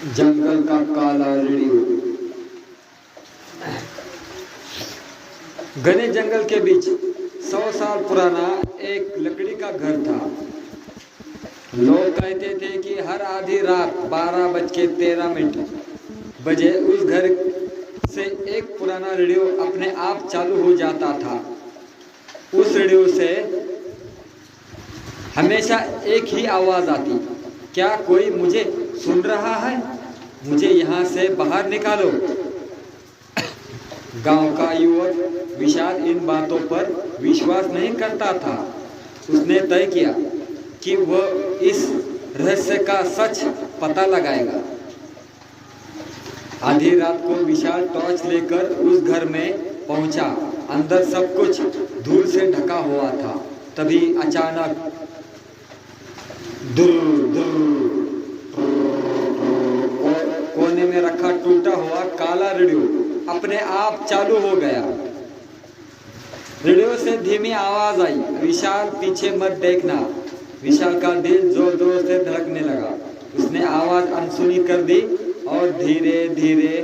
जंगल का काला रेडियो। घने जंगल के बीच 100 साल पुराना एक लकड़ी का घर था। लोग कहते थे कि हर आधी रात 12:13 बजे उस घर से एक पुराना रेडियो अपने आप चालू हो जाता था। उस रेडियो से हमेशा एक ही आवाज़ आती, क्या कोई मुझे सुन रहा है? मुझे यहाँ से बाहर निकालो। गांव का युवक विशाल इन बातों पर विश्वास नहीं करता था। उसने तय किया कि वह इस रहस्य का सच पता लगाएगा। आधी रात को विशाल टॉर्च लेकर उस घर में पहुंचा। अंदर सब कुछ धूल से ढका हुआ था। तभी अचानक कोने में रखा टूटा हुआ काला रेडियो अपने आप चालू हो गया। रेडियो से धीमी आवाज आई, विशाल पीछे मत देखना। विशाल का दिल जोर जोर से धड़कने लगा। उसने आवाज अनसुनी कर दी और धीरे धीरे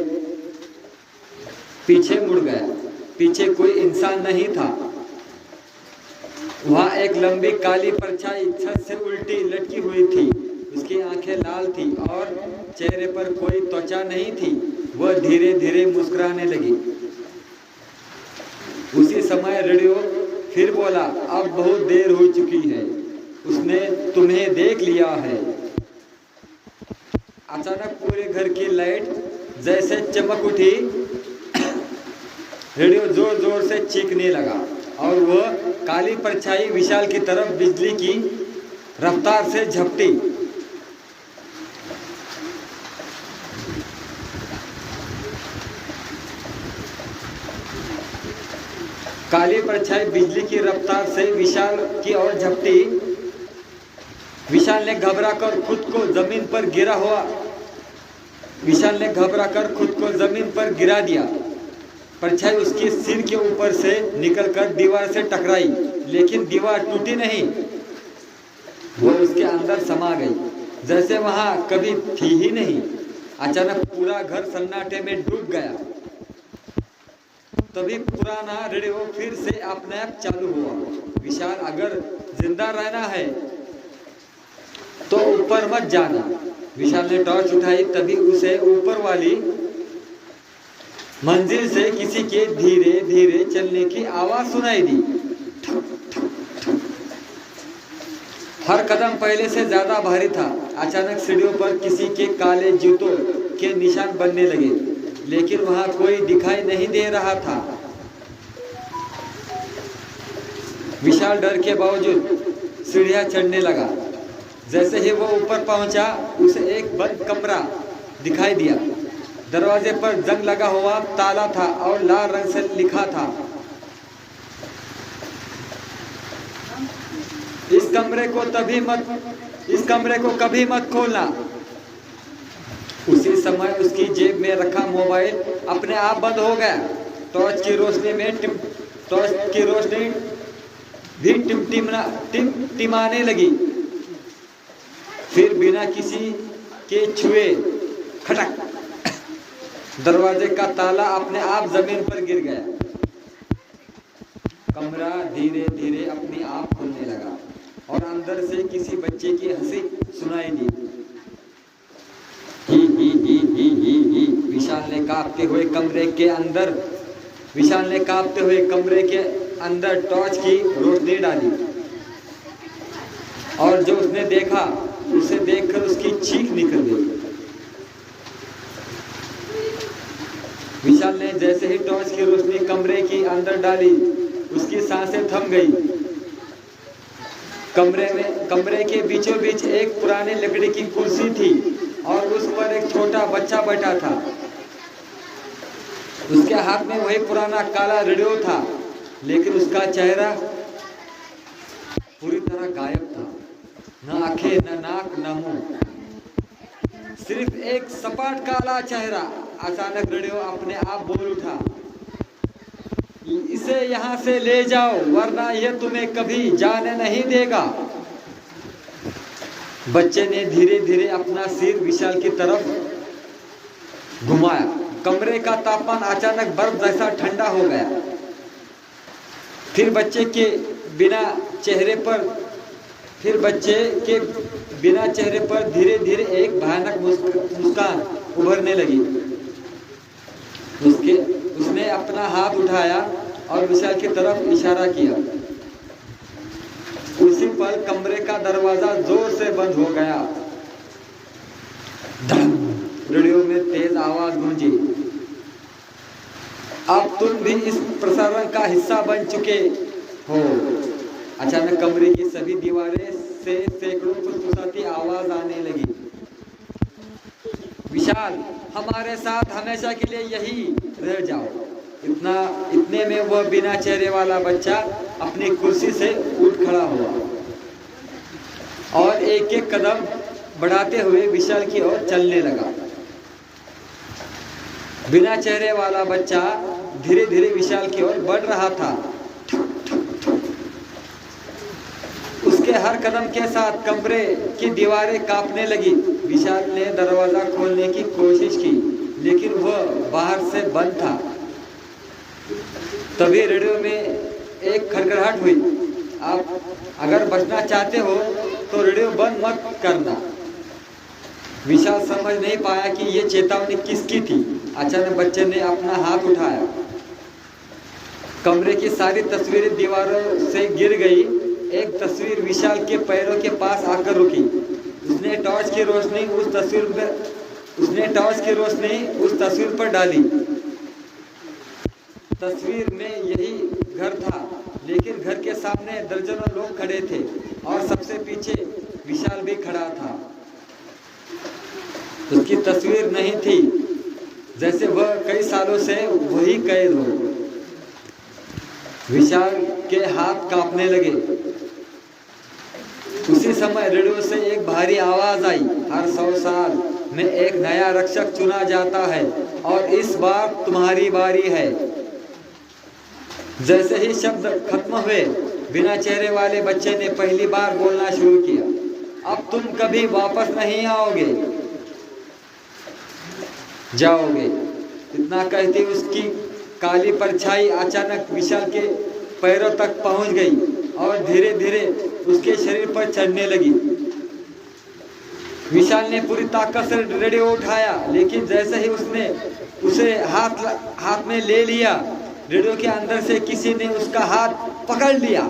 पीछे मुड़ गया। पीछे कोई इंसान नहीं था। वहां एक लंबी काली परछाई छत से उल्टी लटकी हुई थी। उसकी आंखें लाल थी और चेहरे पर कोई त्वचा नहीं थी। वह धीरे धीरे मुस्कुराने लगी। उसी समय रेडियो फिर बोला, अब बहुत देर हो चुकी है, उसने तुम्हें देख लिया है। अचानक पूरे घर की लाइट जैसे चमक उठी। रेडियो जोर जोर से चीखने लगा और वह काली परछाई विशाल की तरफ बिजली की रफ्तार से झपटी। काली परछाई बिजली की रफ्तार से विशाल की ओर झपटी। विशाल ने घबराकर खुद को जमीन पर गिरा दिया। परछाई उसके सिर के ऊपर से निकलकर दीवार से टकराई, लेकिन दीवार टूटी नहीं। वो उसके अंदर समा गई, जैसे वहां कभी थी ही नहीं। अचानक पूरा घर सन्नाटे में डूब गया। तभी पुराना रेडियो फिर से अपने आप चालू हुआ। विशाल, अगर जिंदा रहना है तो ऊपर मत जाना। विशाल ने टॉर्च उठाई। तभी उसे ऊपर वाली मंजिल से किसी के धीरे धीरे चलने की आवाज सुनाई दी। हर कदम पहले से ज्यादा भारी था। अचानक सीढ़ियों पर किसी के काले जूतों के निशान बनने लगे, लेकिन वहां कोई दिखाई नहीं दे रहा था। विशाल डर के बावजूद सीढ़ियां चढ़ने लगा। जैसे ही वो ऊपर पहुंचा, उसे एक बंद कमरा दिखाई दिया। दरवाजे पर जंग लगा हुआ ताला था और लाल रंग से लिखा था, इस कमरे को कभी मत खोलना। उसी समय उसकी जेब में रखा मोबाइल अपने आप बंद हो गया। टॉर्च की रोशनी भी टिमटिमाने लगी। फिर बिना किसी के छुए खटक, दरवाजे का ताला अपने आप जमीन पर गिर गया। कमरा धीरे धीरे अपने आप खुलने लगा और अंदर से किसी बच्चे की हंसी सुनाई दी। ही। विशाल ने कांपते हुए कमरे के अंदर टॉर्च की रोशनी डाली और जो उसने देखा, उसे देखकर उसकी चीख निकल गई। विशाल ने जैसे ही टॉर्च की रोशनी कमरे के अंदर डाली, उसकी सांसें थम गई। कमरे के बीचों बीच एक पुरानी लकड़ी की कुर्सी थी और उस पर एक छोटा बच्चा बैठा था। उसके हाथ में वही पुराना काला रेडियो था, लेकिन उसका चेहरा पूरी तरह गायब था। न आंखें, न नाक, न मुंह, सिर्फ एक सपाट काला चेहरा। अचानक रेडियो अपने आप बोल उठा, इसे यहाँ से ले जाओ, वरना यह तुम्हें कभी जाने नहीं देगा। बच्चे ने धीरे धीरे अपना सिर विशाल की तरफ घुमाया। कमरे का तापमान अचानक बर्फ जैसा ठंडा हो गया। फिर बच्चे के बिना चेहरे पर धीरे धीरे एक भयानक मुस्कान उभरने लगी। उसने अपना हाथ उठाया और विशाल की तरफ इशारा किया। उसी पल कमरे का दरवाजा जोर से बंद हो गया। रेडियो में तेज आवाज गूंजी, अब तुम भी इस प्रसारण का हिस्सा बन चुके हो। अचानक कमरे की सभी दीवारें से सैकड़ों फुसफुसाती आवाज आने लगी। विशाल, हमारे साथ हमेशा के लिए यही रह जाओ। इतने में वह बिना चेहरे वाला बच्चा अपनी कुर्सी से उठ खड़ा हुआ और एक एक कदम बढ़ाते हुए विशाल की ओर चलने लगा। बिना चेहरे वाला बच्चा धीरे धीरे विशाल की ओर बढ़ रहा था। उसके हर कदम के साथ कमरे की दीवारें कांपने लगी। विशाल ने दरवाजा खोलने की कोशिश की, लेकिन वह बाहर से बंद था। तभी रेडियो में एक खड़खड़ाहट हुई। आप अगर बचना चाहते हो तो रेडियो बंद मत करना। विशाल समझ नहीं पाया कि ये चेतावनी किसकी थी। अचानक बच्चे ने अपना हाथ उठाया। कमरे की सारी तस्वीरें दीवारों से गिर गई। एक तस्वीर विशाल के पैरों के पास आकर रुकी। उसने टॉर्च की रोशनी उस तस्वीर पर डाली। तस्वीर में यही घर था, लेकिन घर के सामने दर्जनों लोग खड़े थे और सबसे पीछे विशाल भी खड़ा था। उसकी तस्वीर नहीं थी, जैसे वह कई सालों से वही कैद हो। विशाल के हाथ कांपने लगे। उसी समय रेडियो से एक भारी आवाज आई, हर 100 साल में एक नया रक्षक चुना जाता है और इस बार तुम्हारी बारी है। जैसे ही शब्द खत्म हुए, बिना चेहरे वाले बच्चे ने पहली बार बोलना शुरू किया, अब तुम कभी वापस नहीं जाओगे। इतना कहते उसकी काली परछाई अचानक विशाल के पैरों तक पहुंच गई और धीरे धीरे उसके शरीर पर चढ़ने लगी। विशाल ने पूरी ताकत से रेडियो उठाया, लेकिन जैसे ही उसने उसे हाथ में ले लिया, रेडियो के अंदर से किसी ने उसका हाथ पकड़ लिया।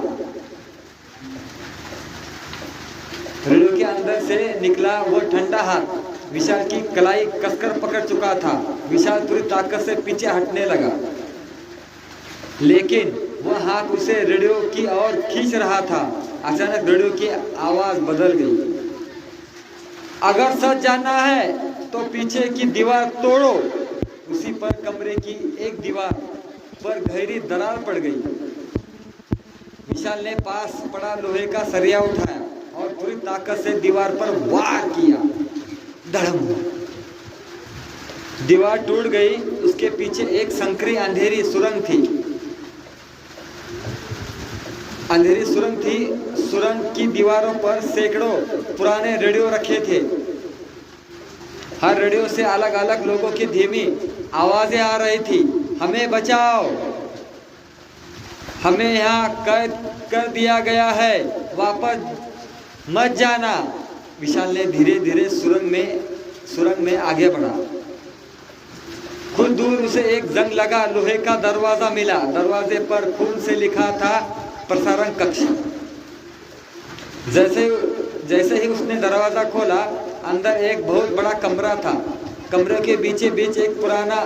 रेडियो के अंदर से निकला वो ठंडा हाथ विशाल की कलाई कसकर पकड़ चुका था। विशाल पूरी ताकत से पीछे हटने लगा, लेकिन वह हाथ उसे रेडियो की ओर खींच रहा था। अचानक रेडियो की आवाज बदल गई। अगर सच जानना है तो पीछे की दीवार तोड़ो। उसी पर कमरे की एक दीवार पर गहरी दरार पड़ गई। विशाल ने पास पड़ा लोहे का सरिया उठाया और पूरी ताकत से दीवार पर वार किया। धड़म! दीवार टूट गई। उसके पीछे एक संकरी अंधेरी सुरंग थी। सुरंग की दीवारों पर सैकड़ों पुराने रेडियो रखे थे। हर रेडियो से अलग अलग लोगों की धीमी आवाजें आ रही थी। हमें बचाओ, हमें यहाँ कैद कर दिया गया है, वापस मत जाना। विशाल ने धीरे धीरे सुरंग में आगे बढ़ा। कुछ दूर उसे एक जंग लगा लोहे का दरवाजा मिला। दरवाजे पर खून से लिखा था प्रसारण कक्ष। जैसे ही उसने दरवाजा खोला, अंदर एक बहुत बड़ा कमरा था। कमरे के बीचे बीच एक पुराना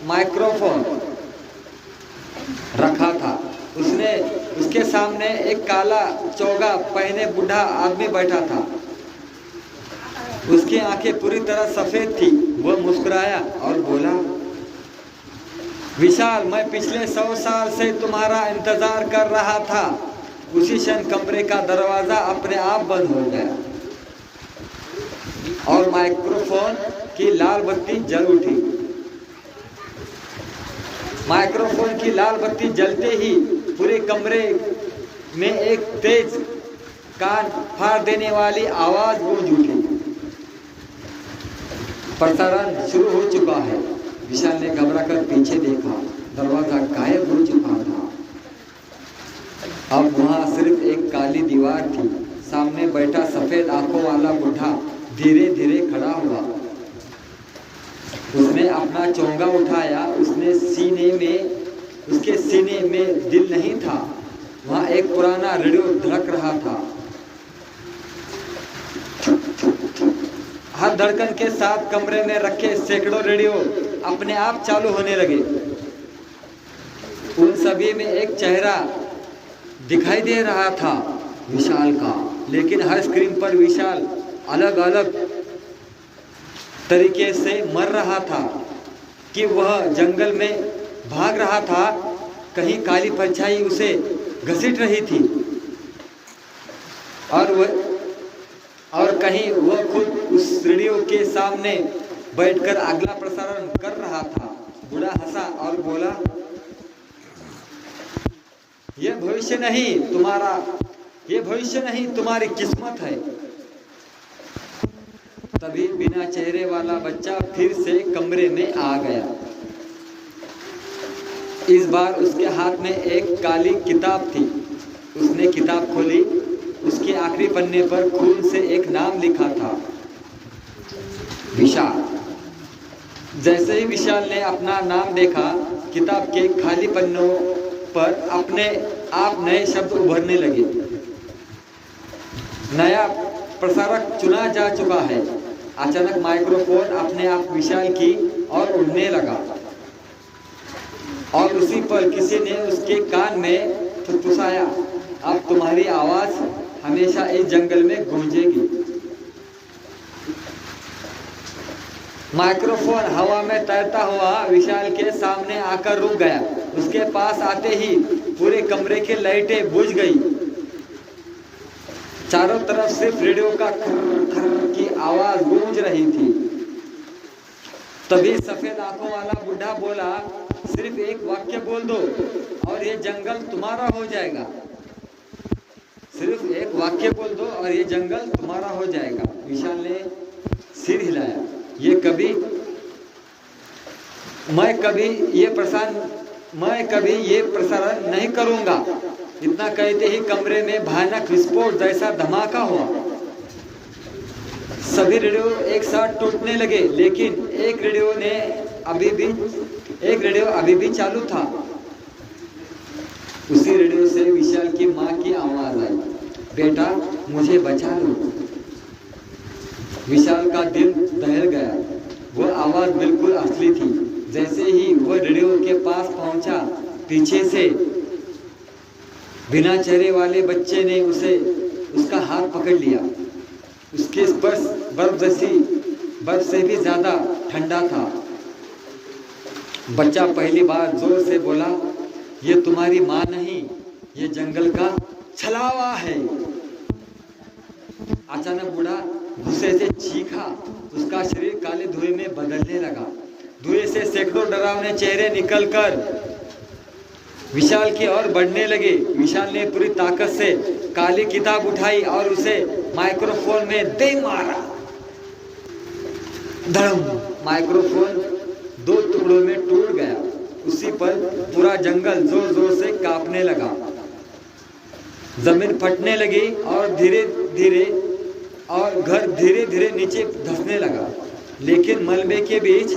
माइक्रोफोन रखा था। उसके सामने एक काला चोगा पहने बूढ़ा आदमी बैठा था। उसकी आंखें पूरी तरह सफेद थी। वह मुस्कुराया और बोला, विशाल, मैं पिछले 100 साल से तुम्हारा इंतजार कर रहा था। उसी क्षण कमरे का दरवाजा अपने आप बंद हो गया और माइक्रोफोन की लाल बत्ती जल उठी। माइक्रोफोन की लाल बत्ती जलते ही पूरे कमरे में एक तेज कान फाड़ देने वाली आवाज गूंज उठी। प्रसारण शुरू हो चुका है। विशाल ने घबराकर पीछे देखा, दरवाजा गायब हो चुका था। अब वहां सिर्फ एक काली दीवार थी। सामने बैठा सफेद आंखों वाला बुढ़ा धीरे धीरे खड़ा हुआ। उसने अपना चोंगा उठाया। उसके सीने में दिल नहीं था। वहां एक पुराना रेडियो धड़क रहा था। हर धड़कन के साथ कमरे में रखे सैकड़ों रेडियो अपने आप चालू होने लगे। उन सभी में एक चेहरा दिखाई दे रहा था, विशाल का। लेकिन हर स्क्रीन पर विशाल अलग अलग तरीके से मर रहा था। कि वह जंगल में भाग रहा था, कहीं काली परछाई उसे घसीट रही थी, और कहीं वह खुद उस रेडियो के सामने बैठकर अगला प्रसारण कर रहा था। बूढ़ा हंसा और बोला, यह भविष्य नहीं तुम्हारी किस्मत है। तभी बिना चेहरे वाला बच्चा फिर से कमरे में आ गया। इस बार उसके हाथ में एक काली किताब थी। उसने किताब खोली। उसके आखिरी पन्ने पर खून से एक नाम लिखा था, विशाल। जैसे ही विशाल ने अपना नाम देखा, किताब के खाली पन्नों पर अपने आप नए शब्द उभरने लगे। नया प्रसारक चुना जा चुका है। अचानक माइक्रोफोन अपने आप विशाल की ओर उड़ने लगा और उसी पर किसी ने उसके कान में फुसफुसाया, अब तुम्हारी आवाज हमेशा इस जंगल में गूंजेगी। माइक्रोफोन हवा में तैरता हुआ विशाल के सामने आकर रुक गया। उसके पास आते ही पूरे कमरे की लाइटें बुझ गई। चारों तरफ सिर्फ रेडियो का खर खर की आवाज गूंज रही थी। तभी सफेद आंखों वाला बुढ़ा बोला, सिर्फ एक वाक्य बोल दो और ये जंगल तुम्हारा हो जाएगा। सिर्फ एक वाक्य बोल दो और ये जंगल तुम्हारा हो जाएगा। विशाल ने सिर हिलाया। मैं कभी ये प्रसारण नहीं करूंगा। इतना कहते ही कमरे में भयानक विस्फोट जैसा धमाका हुआ। सभी रेडियो एक साथ टूटने लगे, लेकिन एक रेडियो अभी भी चालू था। उसी रेडियो से विशाल की माँ की आवाज आई, बेटा मुझे बचा लो। विशाल का दिल दहल गया। वह आवाज बिल्कुल असली थी। जैसे ही वह रेडियो के पास पहुंचा, पीछे से बिना चेहरे वाले बच्चे ने उसका हाथ पकड़ लिया। उसके स्पर्श बर्फ से भी ज्यादा ठंडा था। बच्चा पहली बार जोर से बोला, ये तुम्हारी माँ नहीं, ये जंगल का छलावा है। अचानक बूढ़ा गुस्से से चीखा। उसका शरीर काले धुएं में बदलने लगा। धुएं से सैकड़ों डरावने चेहरे निकलकर विशाल की ओर बढ़ने लगे। विशाल ने पूरी ताकत से काली किताब उठाई और उसे माइक्रोफोन में दे मारा। धड़म! माइक्रोफोन दो टुकड़ों में टूट गया। उसी पर पूरा जंगल जोर जोर से कांपने लगा। जमीन फटने लगी और घर धीरे धीरे नीचे धंसने लगा। लेकिन मलबे के बीच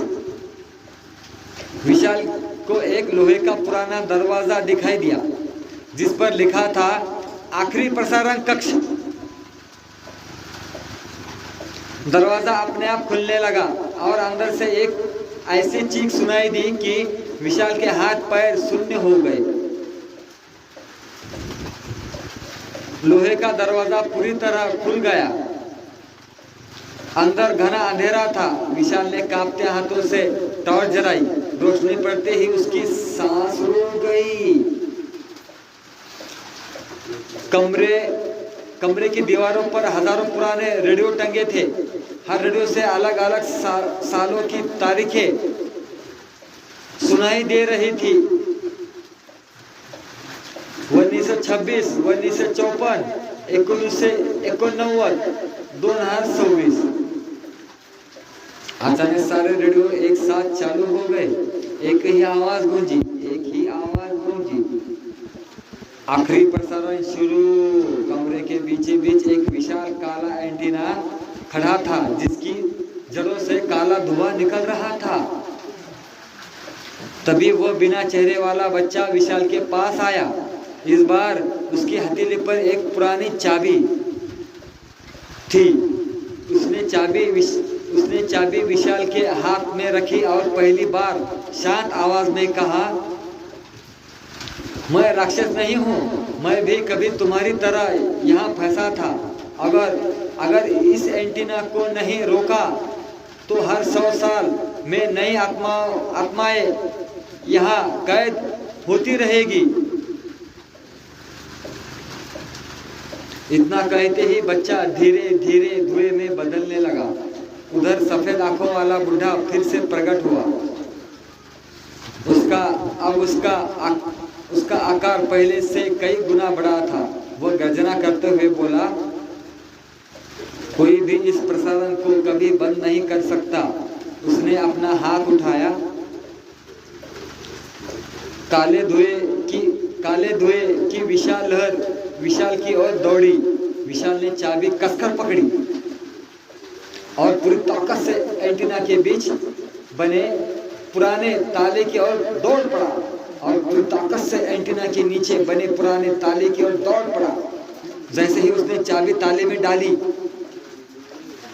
विशाल को एक लोहे का पुराना दरवाजा दिखाई दिया, जिस पर लिखा था, आखिरी प्रसारण कक्ष। दरवाजा अपने आप खुलने लगा और अंदर से एक ऐसी चीख सुनाई दी कि विशाल के हाथ पैर शून्य हो गए। लोहे का दरवाजा पूरी तरह खुल गया। अंदर घना अंधेरा था। विशाल ने कांपते हाथों से टॉर्च जलाई। रोशनी पड़ते ही उसकी सांस रुक गई। कमरे की दीवारों पर हजारों पुराने रेडियो टंगे थे। हर रेडियो से अलग अलग सालों की तारीखें सुनाई दे रही थी। 1926, 1954, 1989, 2026। अचानक सारे रेडियो एक साथ चालू हो गए। एक ही आवाज गूंजी, एक ही आवाज गूंजी। आखिरी प्रसारण शुरू। कमरे के बीचे बीच एक विशाल काला एंटीना खड़ा था, जिसकी जड़ों से काला धुआं निकल रहा था। तभी वो बिना चेहरे वाला बच्चा विशाल के पास आया। इस बार उसकी हथेली पर एक पुरानी चाबी थी। उसने चाबी विशाल के हाथ में रखी और पहली बार शांत आवाज में कहा, मैं राक्षस नहीं हूँ, मैं भी कभी तुम्हारी तरह यहाँ फंसा था। अगर इस एंटीना को नहीं रोका तो हर 100 साल में नई आत्माएं यहाँ कैद होती रहेगी। इतना कहते ही बच्चा धीरे धीरे धुएं में बदलने लगा। उधर सफेद आंखों वाला बुढ़ा फिर से प्रकट हुआ। उसका आकार पहले से कई गुना बड़ा था। वो गर्जना करते हुए बोला, कोई भी इस प्रसारण को कभी बंद नहीं कर सकता। उसने अपना हाथ उठाया, काले धुएं की विशाल लहर विशाल की ओर दौड़ी। विशाल ने चाबी कसकर पकड़ी और पूरी ताकत से एंटीना के बीच बने पुराने ताले की ओर दौड़ पड़ा और पूरी ताकत से एंटीना के नीचे बने पुराने ताले की ओर दौड़ पड़ा। जैसे ही उसने चाबी ताले में डाली,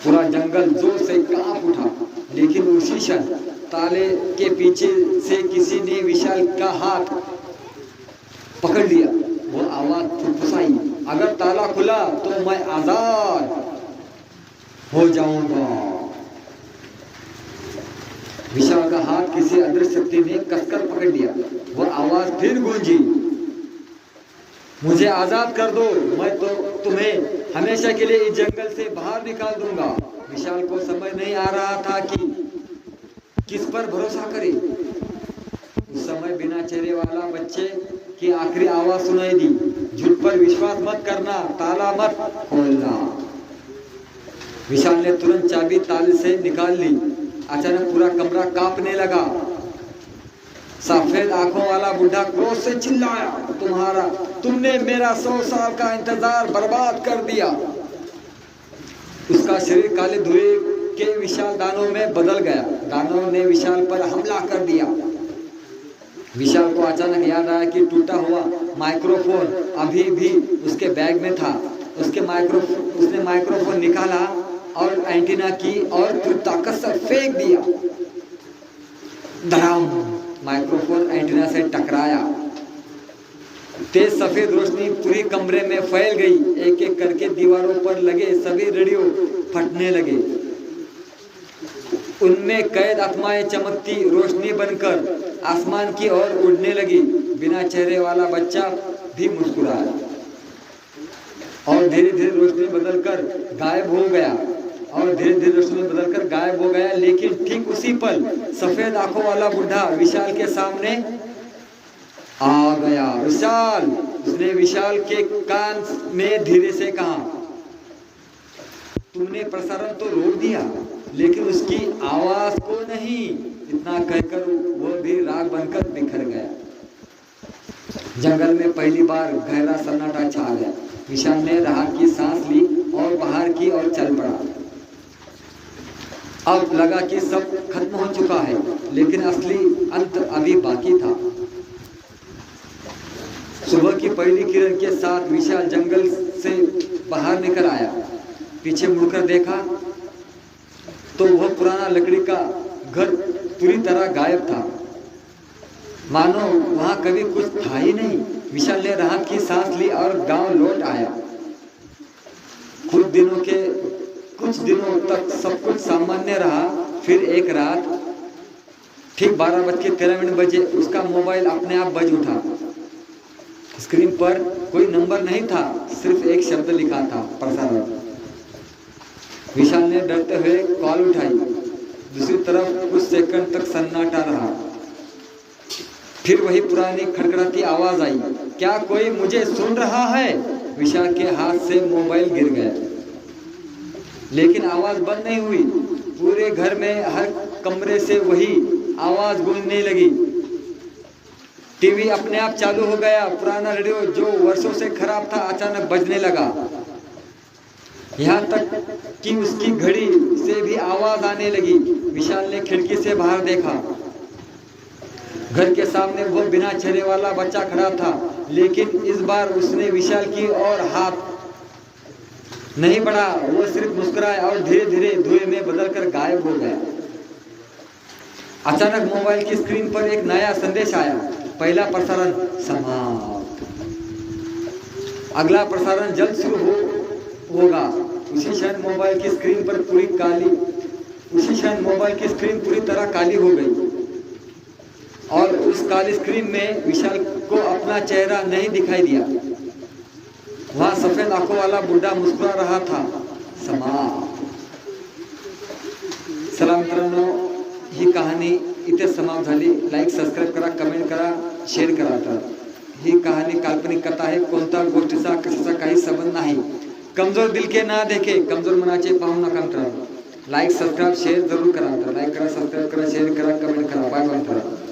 पूरा जंगल जोर से कांप उठा। लेकिन उसी क्षण ताले के पीछे से किसी ने विशाल का हाथ पकड़ लिया। वो आवाज फुसफुसाई, अगर ताला खुला तो मैं आजाद हो जाऊंगा। विशाल का हाथ किसी अदृश्य शक्ति ने कसकर पकड़ लिया। वो आवाज फिर गूंजी, मुझे आजाद कर दो, मैं तो तुम्हें हमेशा के लिए इस जंगल से बाहर निकाल दूंगा। विशाल को समझ नहीं आ रहा था कि किस पर भरोसा करे। उस समय बिना चेहरे वाला बच्चे की आखिरी आवाज सुनाई दी, झूठ पर विश्वास मत करना, ताला मत खोलना। विशाल ने तुरंत चाबी ताले से निकाल ली। अचानक पूरा कमरा कांपने लगा। सफेद आंखों वाला बुढ़ा क्रोध से चिल्लाया, तुमने मेरा 100 साल का इंतजार बर्बाद कर दिया। उसका शरीर काले धुएं के विशाल दानों में बदल गया। दानों ने विशाल पर हमला कर दिया। विशाल को अचानक याद आया कि टूटा हुआ माइक्रोफोन अभी भी उसके बैग में था। उसने माइक्रोफोन निकाला और एंटीना की और ताकत से फेंक दिया। धड़ाम! माइक्रोफोन एंटीना से टकराया। तेज सफेद रोशनी पूरी कमरे में फैल गई। एक एक करके दीवारों पर लगे सभी रेडियो फटने लगे। उनमें कैद आत्माएं चमकती रोशनी बनकर आसमान की ओर उड़ने लगी। बिना चेहरे वाला बच्चा भी मुस्कुराया और धीरे धीरे रोशनी बदलकर गायब हो गया। लेकिन ठीक उसी पल सफेद आंखों वाला बुढ़ा विशाल के सामने आ गया। विशाल! उसने विशाल के कान में धीरे से कहा, तुमने प्रसारण तो रोक दिया, लेकिन उसकी आवाज को नहीं। इतना कहकर वो भी राख बनकर बिखर गया। जंगल में पहली बार गहरा सन्नाटा छा गया। विशाल ने राहत की सांस ली और बाहर की ओर चल पड़ा। अब लगा कि सब खत्म हो चुका है, लेकिन असली अंत अभी बाकी था। सुबह की पहली किरण के साथ विशाल जंगल से बाहर निकल आया। पीछे मुड़कर देखा तो वह पुराना लकड़ी का घर पूरी तरह गायब था, मानो वहां कभी कुछ था ही नहीं। विशाल ने राहत की सांस ली और गांव लौट आया। कुछ दिनों तक सब कुछ सामान्य रहा। फिर एक रात ठीक 12:13 बजे उसका मोबाइल अपने आप बज उठा। स्क्रीन पर कोई नंबर नहीं था, सिर्फ एक शब्द लिखा था, प्रसारण। विशाल ने डरते हुए कॉल उठाई। दूसरी तरफ कुछ सेकंड तक सन्नाटा रहा। फिर वही पुरानी खड़खड़ाती आवाज आई, क्या कोई मुझे सुन रहा है? विशाल के हाथ से मोबाइल गिर गया, लेकिन आवाज बंद नहीं हुई। पूरे घर में हर कमरे से वही आवाज गूंजने लगी। टीवी अपने आप चालू हो गया। पुराना रेडियो जो वर्षों से खराब था अचानक बजने लगा। यहाँ तक कि उसकी घड़ी से भी आवाज आने लगी। विशाल ने खिड़की से बाहर देखा। घर के सामने वो बिना चेहरे वाला बच्चा खड़ा था, लेकिन इस बार उसने विशाल की ओर हाथ नहीं बढ़ा। वो सिर्फ मुस्कुराया और धीरे धीरे धुएं में बदलकर गायब हो गया। अचानक मोबाइल की स्क्रीन पर एक नया संदेश आया। पहला प्रसारण समाप्त। अगला प्रसारण जल्द शुरू होगा। उसी क्षण मोबाइल की स्क्रीन पूरी तरह काली हो गई और उस काली स्क्रीन में विशाल को अपना चेहरा नहीं दिखाई दिया। वहां सफेद आंखों वाला बुढ़ा मुस्कुरा रहा था। समाप्त। चला मित्रांनो, ही कहाणी इथे समाप्त झाली। लाईक, सबस्क्राईब करा, कमेंट करा, शेअर करा। तर ही कहाणी काल्पनिक कथा आहे, कोणत्या गोष्टीचा कशाचा काही संबंध नाही। कमजोर दिल के ना देखे, कमजोर मनाचे पाहू नका मित्रांनो। लाईक, सबस्क्राईब, शेअर जरूर करा। तर लाईक करा, सबस्क्राईब करा, शेअर करा, कमेंट करा। बाय बाय मित्रांनो।